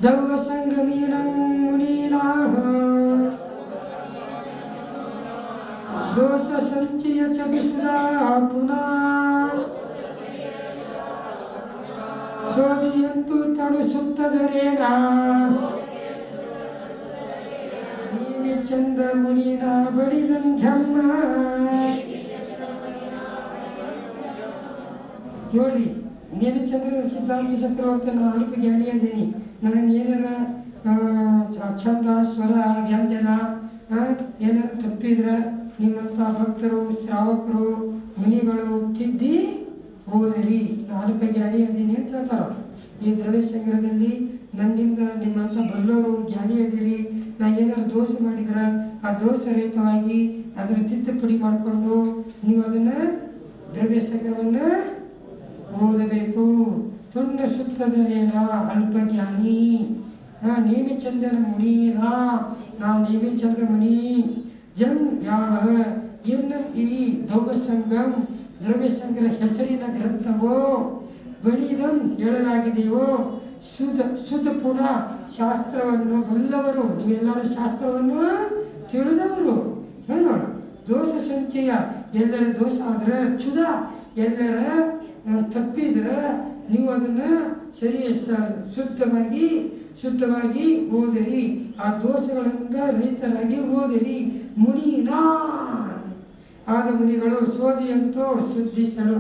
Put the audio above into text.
ದೌವ ಸಂಗಮೀನಂ ಮುನೀನಾಹ ದೋಷ ಸಂಚಯ ಚತುಸ್ರಾ ಪುನಃ ಸೋದಿಯಂತು ತಡು ಸುತ್ತದರೇಣ ನೀವಿ ಚಂದ ಮುನಿನ ಬಡಿದಂ ಝಮ್ಮ. ನೋಡ್ರಿ, ನೇಮಿಚಂದ್ರ ಸಿದ್ಧಾಂತ ಚಕ್ರವರ್ತಿ ನಾನು ಅಲ್ಪ ಜ್ಞಾನಿಯಾದ್ದೀನಿ. ನಾನು ಏನಾರ ಛಂದ ಸ್ವರ ವ್ಯಂಜನ ಏನಾರು ತಪ್ಪಿದ್ರೆ ನಿಮ್ಮಂಥ ಭಕ್ತರು ಶ್ರಾವಕರು ಮುನಿಗಳು ತಿದ್ದಿ ಹೋದರಿ. ನಾನು ಅಲ್ಪ ಜ್ಞಾನಿ ಅದೀನಿ ಅಂತ ಹೇಳ್ತಾರ. ಈ ದ್ರವ್ಯಸಂಗ್ರಹದಲ್ಲಿ ನನ್ನಿಂದ ನಿಮ್ಮಂಥ ಬಲ್ಲವರು ಜ್ಞಾನಿ ಅದೀರಿ. ನಾ ಏನಾರು ದೋಷ ಮಾಡಿದ್ರೆ ಆ ದೋಷ ರಹಿತವಾಗಿ ಅದನ್ನು ತಿದ್ದುಪಡಿ ಮಾಡಿಕೊಂಡು ನೀವು ಅದನ್ನು ದ್ರವ್ಯಸಂಗ್ರಹವನ್ನು ಓದಬೇಕು. ತುಂಡ ಸುತ್ತದರೇನ ಅಲ್ಪಜ್ಞಾನಿ ನೇಮಿಚಂದ್ರ ಮುನಿ ನಾವು ನೇಮಿಚಂದ್ರ ಮುನಿ ಜನ್ ಯಾವ ಎನ್ನ ಈ ದೌವಸಂಗಂ ದ್ರವ್ಯಸಂಗ್ರಹ ಹೆಸರಿನ ಗ್ರಂಥವೋ ಬಳಿದಂ ಹೇಳಲಾಗಿದೆಯೋ ಸುದ ಪುನಃ ಶಾಸ್ತ್ರವನ್ನು ಬಲ್ಲವರು, ನೀವೆಲ್ಲರೂ ಶಾಸ್ತ್ರವನ್ನು ತಿಳಿದವರು. ಹೇಳೋಣ, ದೋಷ ಸಂಚಯ ಎಲ್ಲರ ದೋಷ ಆದರೆ ಕ್ಷುದ ಎಲ್ಲರ ತಪ್ಪಿದ್ರೆ ನೀವು ಅದನ್ನು ಸರಿ ಶುದ್ಧವಾಗಿ ಓದಿರಿ. ಆ ದೋಷಗಳಿಂದ ರಹಿತರಾಗಿ ಓದಿರಿ. ಮುನಿನಾ ಆದ ಮುನಿಗಳು ಸೋದಿಯಂತೂ ಶುದ್ಧಿಸಲು